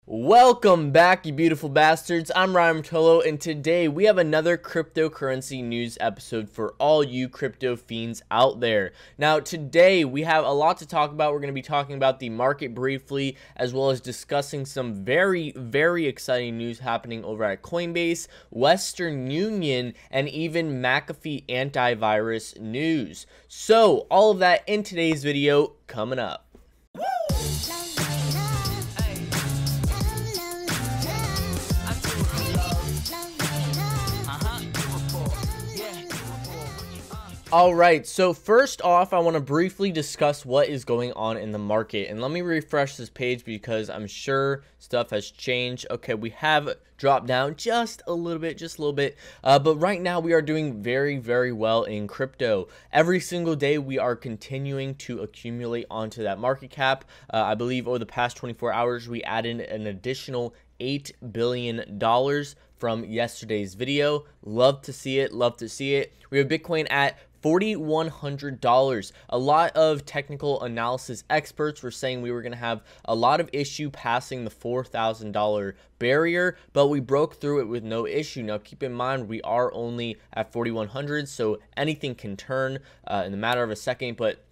Welcome back, you beautiful bastards. I'm Ryan Martolo, and today we have another cryptocurrency news episode for all you crypto fiends out there. Now, today we have a lot to talk about. We're going to be talking about the market briefly, as well as discussing some very exciting news happening over at Coinbase, Western Union, and even McAfee antivirus news. So, all of that in today's video coming up. Alright, so first off, I want to briefly discuss what is going on in the market. And let me refresh this page because I'm sure stuff has changed. Okay, we have dropped down just a little bit. But right now we are doing very well in crypto. Every single day we are continuing to accumulate onto that market cap. I believe over the past 24 hours we added an additional $8 billion from yesterday's video. Love to see it. We have Bitcoin at $4,100. A lot of technical analysis experts were saying we were going to have a lot of issue passing the $4,000 barrier, but we broke through it with no issue. Now keep in mind we are only at 4,100, so anything can turn in the matter of a second, but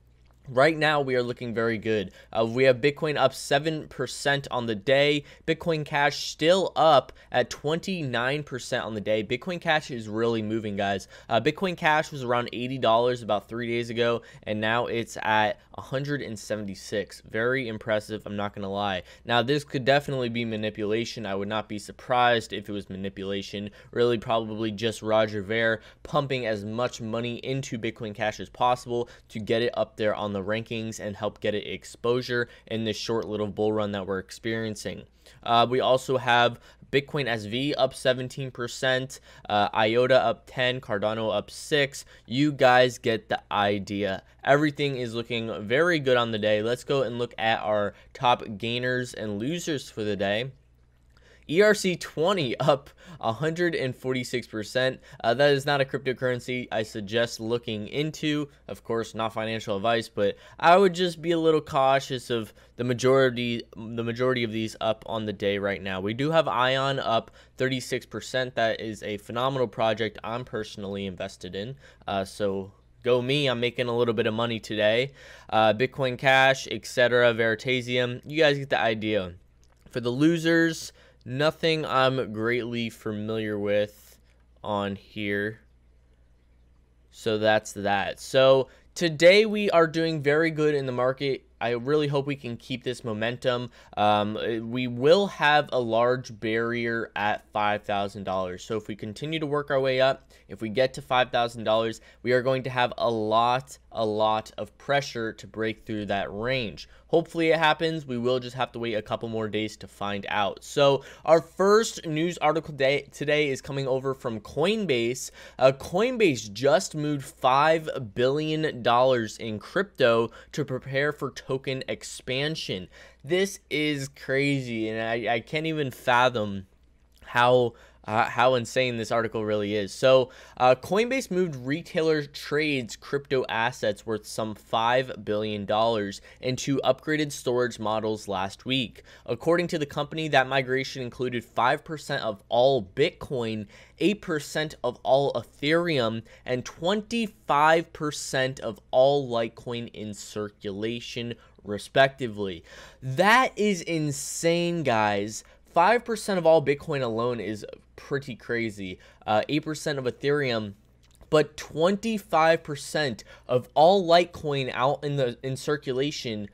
right now, we are looking very good. We have Bitcoin up 7% on the day. Bitcoin Cash still up at 29% on the day. Bitcoin Cash is really moving, guys. Bitcoin Cash was around $80 about 3 days ago, and now it's at 176. Very impressive, I'm not going to lie. Now, this could definitely be manipulation. I would not be surprised if it was manipulation. Really, probably just Roger Ver pumping as much money into Bitcoin Cash as possible to get it up there on the rankings and help get it exposure in this short little bull run that we're experiencing. We also have Bitcoin SV up 17%, IOTA up 10, Cardano up 6. You guys get the idea. Everything is looking very good on the day. Let's go and look at our top gainers and losers for the day. ERC20 up 146%. That is not a cryptocurrency I suggest looking into. Of course, not financial advice, but I would just be a little cautious of the majority of these up on the day right now. We do have Ion up 36%. That is a phenomenal project I'm personally invested in. So go me, I'm making a little bit of money today. Bitcoin Cash, etc., Veritasium, you guys get the idea. For the losers, nothing I'm greatly familiar with on here. So that's that. So today we are doing very good in the market. I really hope we can keep this momentum. We will have a large barrier at $5,000. So if we continue to work our way up, if we get to $5,000, we are going to have a lot of pressure to break through that range. Hopefully it happens. We will just have to wait a couple more days to find out. So our first news article today is coming over from Coinbase. Coinbase just moved $5 billion in crypto to prepare for token expansion. This is crazy, and I can't even fathom how insane this article really is. So Coinbase moved retailer trades crypto assets worth some $5 billion into upgraded storage models last week. According to the company, that migration included 5% of all Bitcoin, 8% of all Ethereum, and 25% of all Litecoin in circulation, respectively. That is insane, guys. 5% of all Bitcoin alone is pretty crazy. 8% of Ethereum, but 25% of all Litecoin out in circulation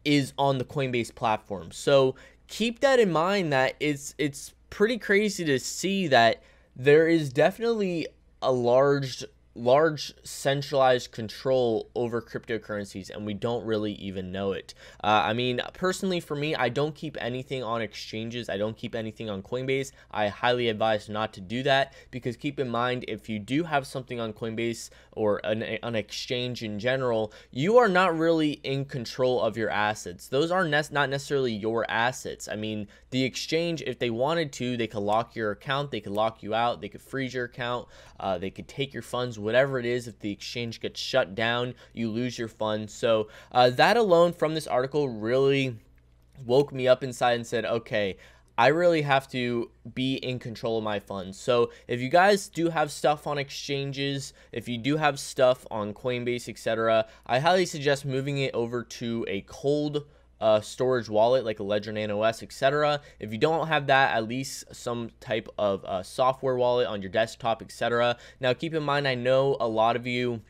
is on the Coinbase platform. So keep that in mind, that it's pretty crazy to see that there is definitely a large centralized control over cryptocurrencies, and we don't really even know it. I mean, personally for me, I don't keep anything on exchanges. I don't keep anything on Coinbase. I highly advise not to do that, because keep in mind, if you do have something on Coinbase or an exchange in general, you are not really in control of your assets. Those are not necessarily your assets. I mean, the exchange, if they wanted to, they could lock your account, they could lock you out, they could freeze your account, they could take your funds, whatever it is. If the exchange gets shut down, you lose your funds. So that alone from this article really woke me up inside and said, okay, I really have to be in control of my funds. So if you guys do have stuff on exchanges, if you do have stuff on Coinbase, etc., I highly suggest moving it over to a cold storage wallet like a Ledger Nano S, etc. If you don't have that, at least some type of software wallet on your desktop, etc. Now keep in mind, I know a lot of you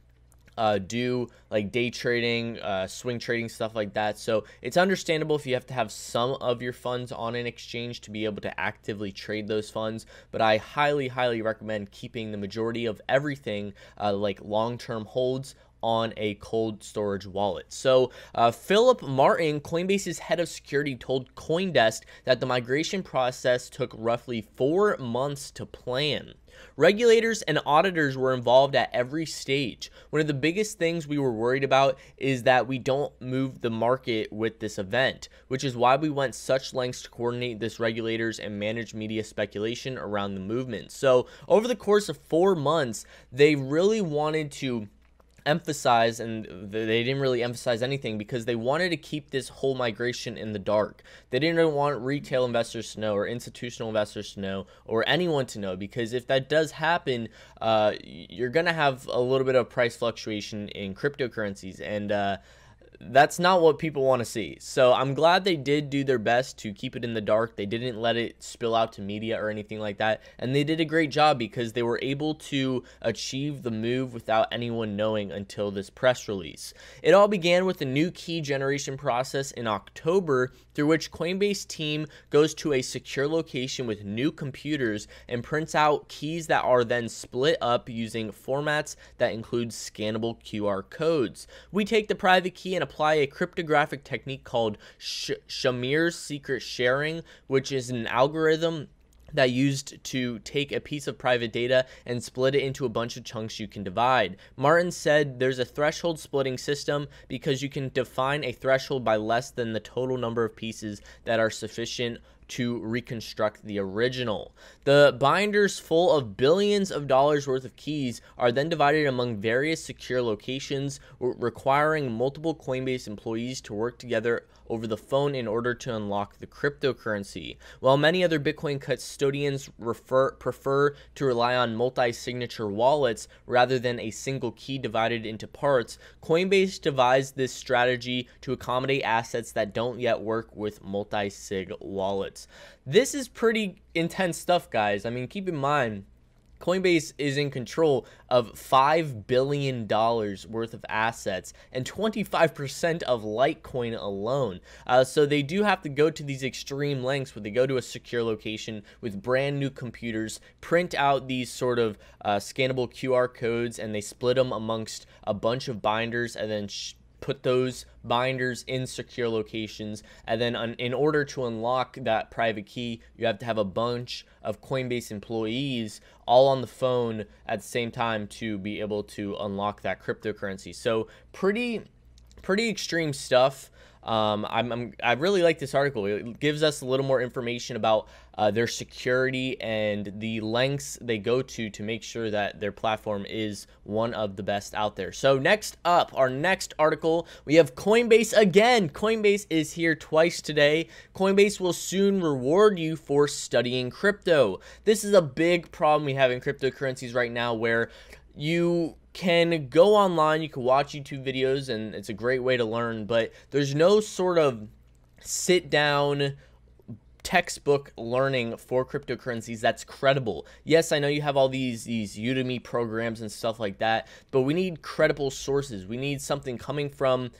do like day trading, swing trading, stuff like that. So it's understandable if you have to have some of your funds on an exchange to be able to actively trade those funds. But I highly, highly recommend keeping the majority of everything like long-term holds on a cold storage wallet. So Philip Martin, Coinbase's head of security, told CoinDesk that the migration process took roughly 4 months to plan. Regulators and auditors were involved at every stage. One of the biggest things we were worried about is that we don't move the market with this event, which is why we went such lengths to coordinate this regulators and manage media speculation around the movement. So over the course of 4 months, they really wanted to emphasize, and they didn't really emphasize anything because they wanted to keep this whole migration in the dark. They didn't want retail investors to know, or institutional investors to know, or anyone to know, because if that does happen, you're gonna have a little bit of price fluctuation in cryptocurrencies, and that's not what people want to see. So I'm glad they did do their best to keep it in the dark. They didn't let it spill out to media or anything like that. And they did a great job because they were able to achieve the move without anyone knowing until this press release. It all began with a new key generation process in October, through which Coinbase team goes to a secure location with new computers and prints out keys that are then split up using formats that include scannable QR codes. We take the private key and apply a cryptographic technique called Shamir's secret sharing, which is an algorithm that used to take a piece of private data and split it into a bunch of chunks you can divide. Martin said there's a threshold splitting system because you can define a threshold by less than the total number of pieces that are sufficient to reconstruct the original. The binders full of billions of dollars worth of keys are then divided among various secure locations, requiring multiple Coinbase employees to work together over the phone in order to unlock the cryptocurrency. While many other Bitcoin custodians prefer to rely on multi-signature wallets rather than a single key divided into parts, Coinbase devised this strategy to accommodate assets that don't yet work with multi-sig wallets. This is pretty intense stuff, guys. I mean, keep in mind, Coinbase is in control of $5 billion worth of assets and 25% of Litecoin alone. So they do have to go to these extreme lengths where they go to a secure location with brand new computers, print out these sort of scannable QR codes, and they split them amongst a bunch of binders and then put those binders in secure locations. And then in order to unlock that private key, you have to have a bunch of Coinbase employees all on the phone at the same time to be able to unlock that cryptocurrency. So pretty extreme stuff. I really like this article. It gives us a little more information about their security and the lengths they go to make sure that their platform is one of the best out there. So next up, our next article, we have Coinbase again. Coinbase is here twice today. Coinbase will soon reward you for studying crypto. This is a big problem we have in cryptocurrencies right now, where you can go online, you can watch YouTube videos, and it's a great way to learn, but there's no sort of sit down textbook learning for cryptocurrencies that's credible. Yes, I know you have all these Udemy programs and stuff like that, but we need credible sources. We need something coming from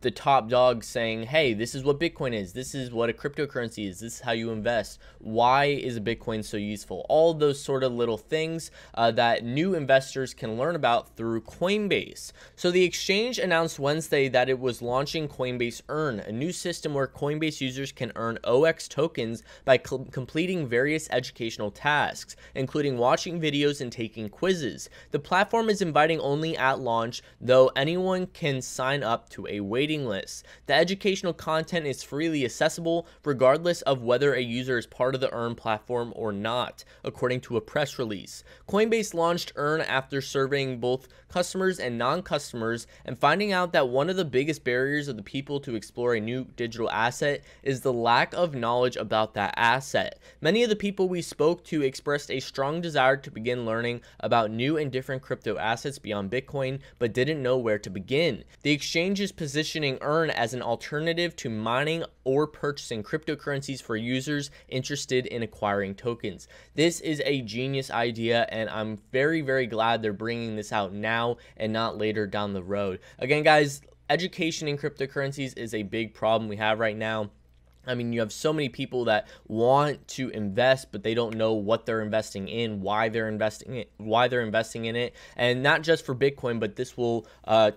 the top dog saying, hey, this is what Bitcoin is, this is what a cryptocurrency is, this is how you invest, why is a Bitcoin so useful, all those sort of little things that new investors can learn about through Coinbase. So the exchange announced Wednesday that it was launching Coinbase Earn, a new system where Coinbase users can earn OX tokens by completing various educational tasks, including watching videos and taking quizzes. The platform is inviting only at launch, though anyone can sign up to a waiting waiting lists. The educational content is freely accessible regardless of whether a user is part of the Earn platform or not, according to a press release. Coinbase launched Earn after surveying both customers and non-customers and finding out that one of the biggest barriers of the people to explore a new digital asset is the lack of knowledge about that asset. Many of the people we spoke to expressed a strong desire to begin learning about new and different crypto assets beyond Bitcoin, but didn't know where to begin. The exchange is positioning Earn as an alternative to mining or purchasing cryptocurrencies for users interested in acquiring tokens. This is a genius idea, and I'm very, very glad they're bringing this out now and not later down the road. Again, guys, education in cryptocurrencies is a big problem we have right now. I mean, you have so many people that want to invest, but they don't know what they're investing in, why they're investing in it, and not just for Bitcoin, but this will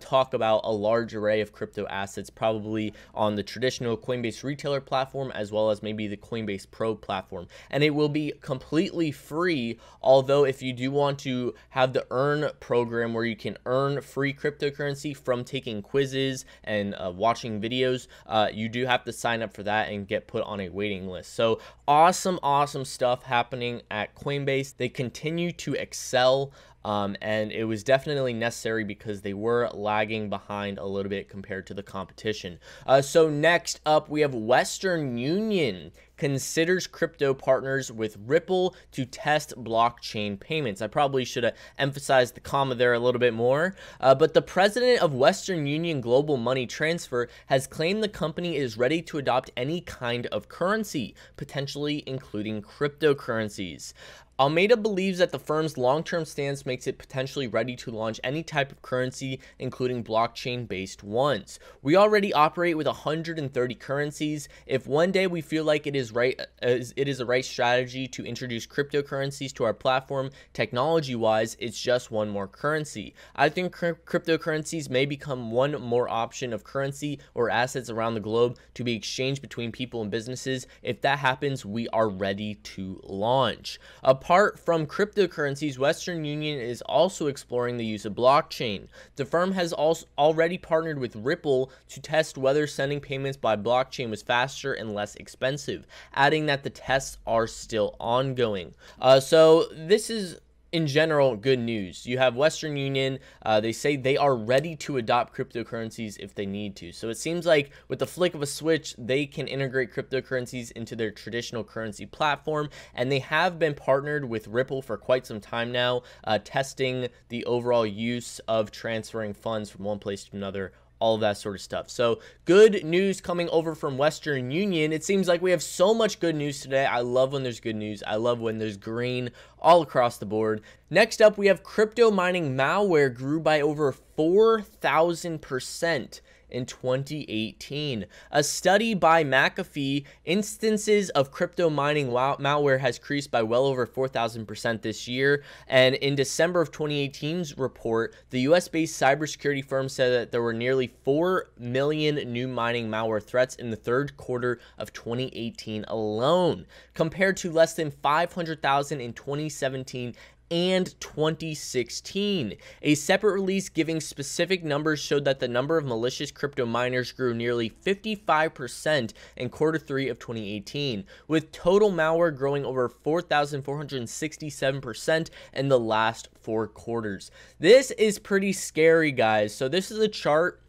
talk about a large array of crypto assets, probably on the traditional Coinbase retailer platform, as well as maybe the Coinbase Pro platform. And it will be completely free, although if you do want to have the Earn program where you can earn free cryptocurrency from taking quizzes and watching videos, you do have to sign up for that and get put on a waiting list. So awesome stuff happening at Coinbase. They continue to excel, and it was definitely necessary because they were lagging behind a little bit compared to the competition. So next up, we have Western Union considers crypto partners with Ripple to test blockchain payments. I probably should have emphasized the comma there a little bit more, but the president of Western Union Global Money Transfer has claimed the company is ready to adopt any kind of currency, potentially including cryptocurrencies. Almeida believes that the firm's long-term stance makes it potentially ready to launch any type of currency, including blockchain-based ones. We already operate with 130 currencies. If one day we feel like it is a right strategy to introduce cryptocurrencies to our platform, technology-wise, it's just one more currency. I think cryptocurrencies may become one more option of currency or assets around the globe to be exchanged between people and businesses. If that happens, we are ready to launch. Apart from cryptocurrencies, Western Union is also exploring the use of blockchain. The firm has also already partnered with Ripple to test whether sending payments by blockchain was faster and less expensive, adding that the tests are still ongoing. So this is, in general, good news. You have Western Union, they say they are ready to adopt cryptocurrencies if they need to. So it seems like with the flick of a switch, they can integrate cryptocurrencies into their traditional currency platform, and they have been partnered with Ripple for quite some time now, testing the overall use of transferring funds from one place to another, all of that sort of stuff. So good news coming over from Western Union. It seems like we have so much good news today. I love when there's good news. I love when there's green all across the board. Next up, we have crypto mining malware grew by over 4,000% in 2018. A study by McAfee, instances of crypto mining malware has increased by well over 4,000% this year. And in December of 2018's report, the US-based cybersecurity firm said that there were nearly 4 million new mining malware threats in the third quarter of 2018 alone, compared to less than 500,000 in 2017 and 2016. A separate release giving specific numbers showed that the number of malicious crypto miners grew nearly 55% in quarter 3 of 2018, with total malware growing over 4,467% in the last 4 quarters. This is pretty scary, guys. So this is a chart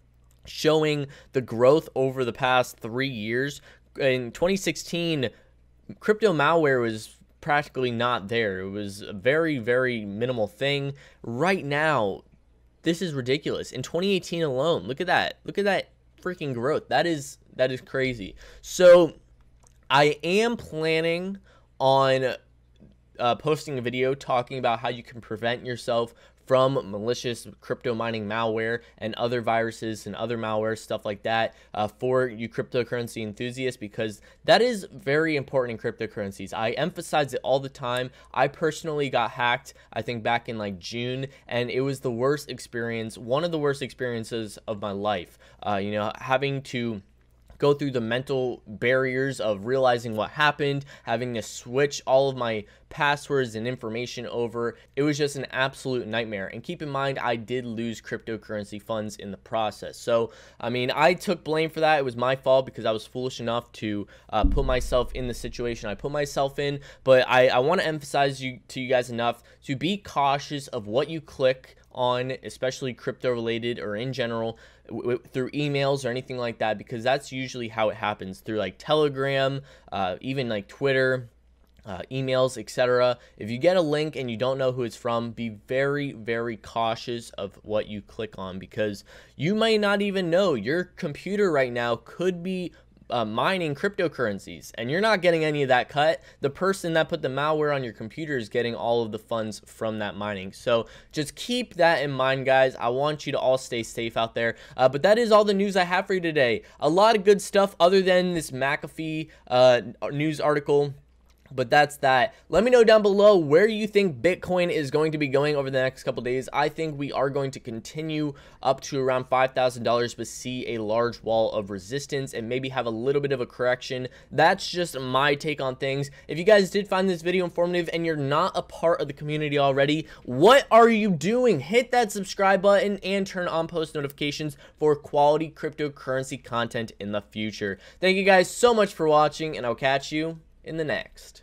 showing the growth over the past 3 years. In 2016, crypto malware was practically not there. It was a very, very minimal thing. Right now, this is ridiculous. In 2018 alone, look at that. Look at that freaking growth. That is crazy. So I am planning on posting a video talking about how you can prevent yourself from malicious crypto mining malware and other viruses and other malware, stuff like that, for you cryptocurrency enthusiasts, because that is very important in cryptocurrencies. I emphasize it all the time. I personally got hacked, I think back in like June, and it was the worst experience, one of the worst experiences of my life. You know, having to go through the mental barriers of realizing what happened, having to switch all of my passwords and information over. It was just an absolute nightmare. And keep in mind, I did lose cryptocurrency funds in the process. So, I mean, I took blame for that. It was my fault because I was foolish enough to put myself in the situation I put myself in. But I want to emphasize to you guys enough to be cautious of what you click on, especially crypto related or in general, through emails or anything like that, because that's usually how it happens, through like Telegram, even like Twitter, emails, etc. If you get a link and you don't know who it's from, be very, very cautious of what you click on, because you might not even know. Your computer right now could be mining cryptocurrencies, and you're not getting any of that cut. The person that put the malware on your computer is getting all of the funds from that mining. So just keep that in mind, guys. I want you to all stay safe out there. But that is all the news I have for you today. A lot of good stuff other than this McAfee news article. But that's that. Let me know down below where you think Bitcoin is going to be going over the next couple days. I think we are going to continue up to around $5,000, but see a large wall of resistance and maybe have a little bit of a correction. That's just my take on things. If you guys did find this video informative and you're not a part of the community already, what are you doing? Hit that subscribe button and turn on post notifications for quality cryptocurrency content in the future. Thank you guys so much for watching, and I'll catch you in the next.